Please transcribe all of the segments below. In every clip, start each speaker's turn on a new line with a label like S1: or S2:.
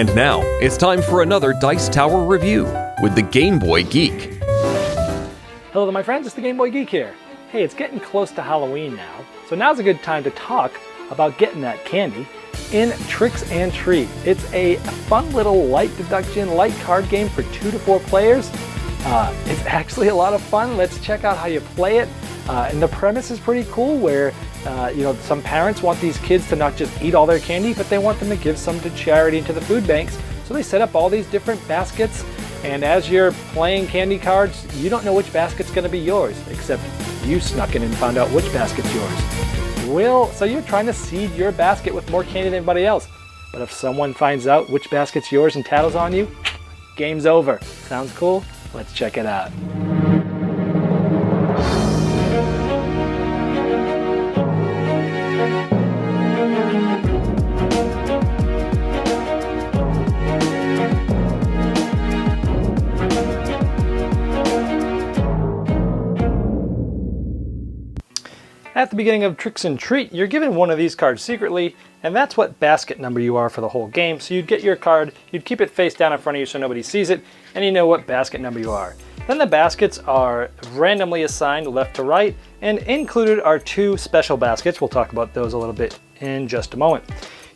S1: And now, it's time for another Dice Tower review with the Game Boy Geek.
S2: Hello there, my friends, it's the Game Boy Geek here. Hey, it's getting close to Halloween now, so now's a good time to talk about getting that candy in Tricks and Treat. It's a fun little light deduction, light card game for 2 to 4 players. It's actually a lot of fun. Let's check out how you play it. And the premise is pretty cool where some parents want these kids to not just eat all their candy, but they want them to give some to charity and to the food banks. So they set up all these different baskets, and as you're playing candy cards, you don't know which basket's going to be yours, except you snuck in and found out which basket's yours. So you're trying to seed your basket with more candy than anybody else. But if someone finds out which basket's yours and tattles on you, game's over. Sounds cool? Let's check it out. At the beginning of Tricks and Treat, you're given one of these cards secretly, and that's what basket number you are for the whole game. So you'd get your card, you'd keep it face down in front of you so nobody sees it, and you know what basket number you are. Then the baskets are randomly assigned left to right, and included are 2 special baskets. We'll talk about those a little bit in just a moment.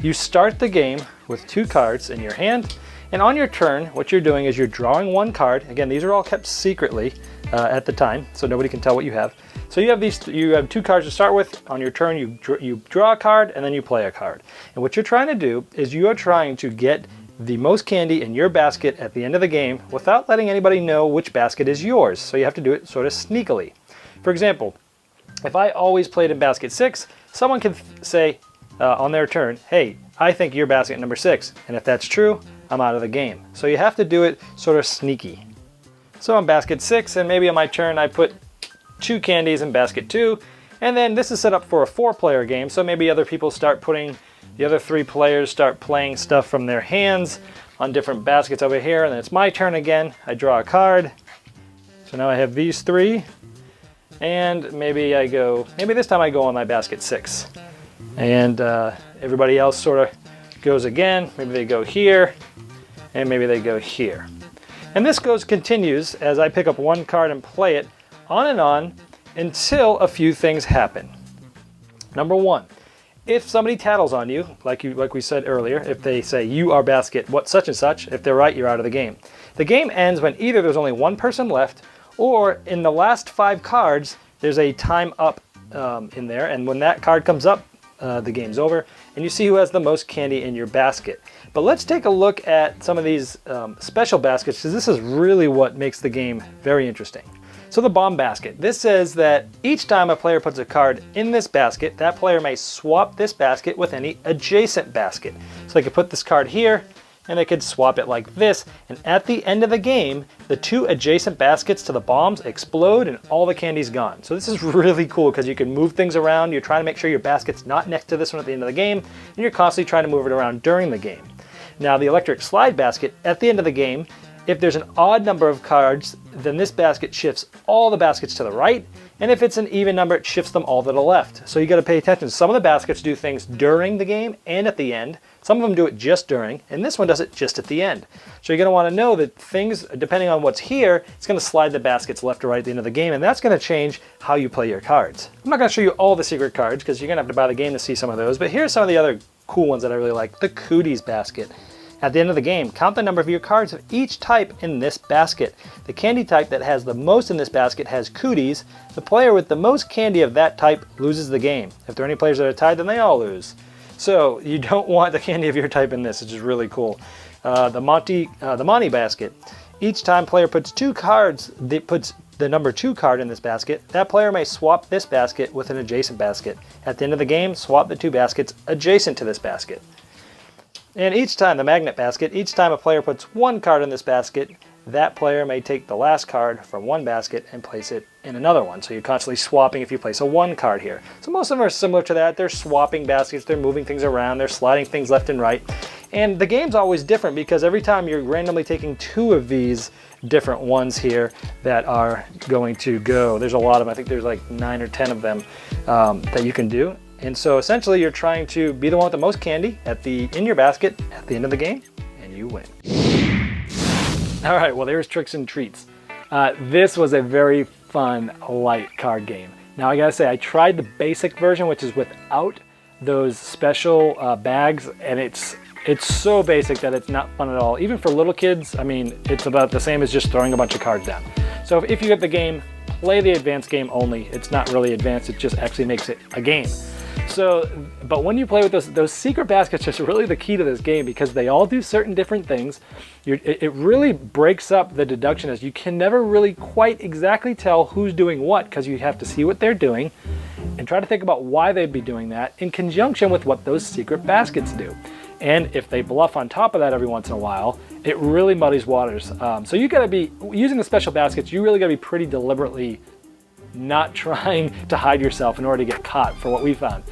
S2: You start the game with 2 cards in your hand, and on your turn, what you're doing is you're drawing 1 card. Again, these are all kept secretly at the time, so nobody can tell what you have. So you have 2 cards to start with. On your turn, you draw a card, and then you play a card. And what you're trying to do is you are trying to get the most candy in your basket at the end of the game without letting anybody know which basket is yours. So you have to do it sort of sneakily. For example, if I always played in basket 6, someone can say on their turn, hey, I think you're basket number 6. And if that's true, I'm out of the game. So you have to do it sort of sneaky. So I'm basket 6, and maybe on my turn I put 2 candies in basket 2, and then this is set up for a 4-player game, so maybe other people start putting, the other 3 players start playing stuff from their hands on different baskets over here, and then it's my turn again. I draw a card, so now I have these 3, and maybe this time I go on my basket 6, and everybody else sort of goes again. Maybe they go here, and maybe they go here. And this continues as I pick up 1 card and play it on and on until a few things happen. Number 1, if somebody tattles on you, like we said earlier, if they say you are basket what such and such, if they're right, you're out of the game. The game ends when either there's only 1 person left, or in the last 5 cards, there's a time up in there, and when that card comes up, the game's over, and you see who has the most candy in your basket. But let's take a look at some of these special baskets, because this is really what makes the game very interesting. So the bomb basket. This says that each time a player puts a card in this basket, that player may swap this basket with any adjacent basket. So they could put this card here, and they could swap it like this, and at the end of the game, the 2 adjacent baskets to the bombs explode and all the candy's gone. So this is really cool because you can move things around. You're trying to make sure your basket's not next to this one at the end of the game, and you're constantly trying to move it around during the game. Now the electric slide basket, at the end of the game, if there's an odd number of cards, then this basket shifts all the baskets to the right, and if it's an even number, it shifts them all to the left. So you got to pay attention. Some of the baskets do things during the game and at the end. Some of them do it just during, and this one does it just at the end. So you're going to want to know that things, depending on what's here, it's going to slide the baskets left or right at the end of the game, and that's going to change how you play your cards. I'm not going to show you all the secret cards because you're going to have to buy the game to see some of those, but here's some of the other cool ones that I really like. The Cooties basket. At the end of the game, count the number of your cards of each type in this basket. The candy type that has the most in this basket has Cooties. The player with the most candy of that type loses the game. If there are any players that are tied, then they all lose. So you don't want the candy of your type in this, which is really cool. The Monty basket. Each time player puts 2 cards, puts the number 2 card in this basket, that player may swap this basket with an adjacent basket. At the end of the game, swap the 2 baskets adjacent to this basket. And each time, the magnet basket, each time a player puts 1 card in this basket, that player may take the last card from one basket and place it in another one. So you're constantly swapping if you place a 1 card here. So most of them are similar to that. They're swapping baskets, they're moving things around, they're sliding things left and right. And the game's always different because every time you're randomly taking 2 of these different ones here that are going to go. There's a lot of them. I think there's like 9 or 10 of them that you can do. And so essentially you're trying to be the one with the most candy in your basket at the end of the game, and you win. All right, well, there's Tricks and Treats. This was a very fun, light card game. Now, I gotta say, I tried the basic version, which is without those special bags, and it's so basic that it's not fun at all. Even for little kids, I mean, it's about the same as just throwing a bunch of cards down. So if you get the game, play the advanced game only. It's not really advanced, it just actually makes it a game. So, but when you play with those secret baskets is really the key to this game, because they all do certain different things. It really breaks up the deduction, as you can never really quite exactly tell who's doing what, because you have to see what they're doing and try to think about why they'd be doing that in conjunction with what those secret baskets do. And if they bluff on top of that every once in a while, it really muddies waters. So you gotta be, using the special baskets, you really gotta be pretty deliberately not trying to hide yourself in order to get caught, for what we found.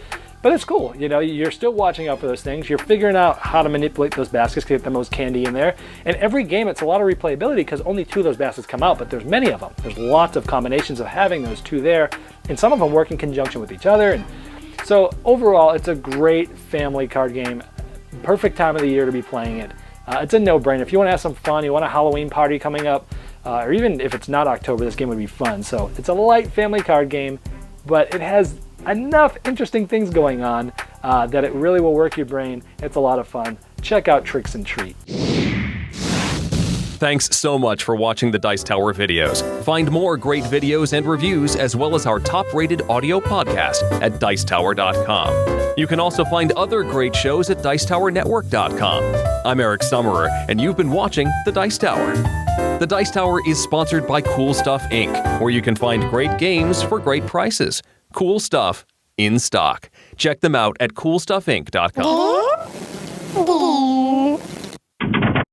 S2: But it's cool, you know, you're still watching out for those things. You're figuring out how to manipulate those baskets to get the most candy in there. And every game, it's a lot of replayability, because only 2 of those baskets come out, but there's many of them. There's lots of combinations of having those 2 there, and some of them work in conjunction with each other. And so overall, it's a great family card game. Perfect time of the year to be playing it. It's a no-brainer. If you want to have some fun, you want a Halloween party coming up, or even if it's not October, this game would be fun. So it's a light family card game, but it has enough interesting things going on that it really will work your brain. It's a lot of fun. Check out Tricks and Treat.
S1: Thanks so much for watching the Dice Tower videos. Find more great videos and reviews, as well as our top-rated audio podcast at Dicetower.com. You can also find other great shows at Dicetowernetwork.com. I'm Eric Summerer, and you've been watching The Dice Tower. The Dice Tower is sponsored by Cool Stuff Inc., where you can find great games for great prices. Cool stuff in stock. Check them out at CoolStuffInc.com.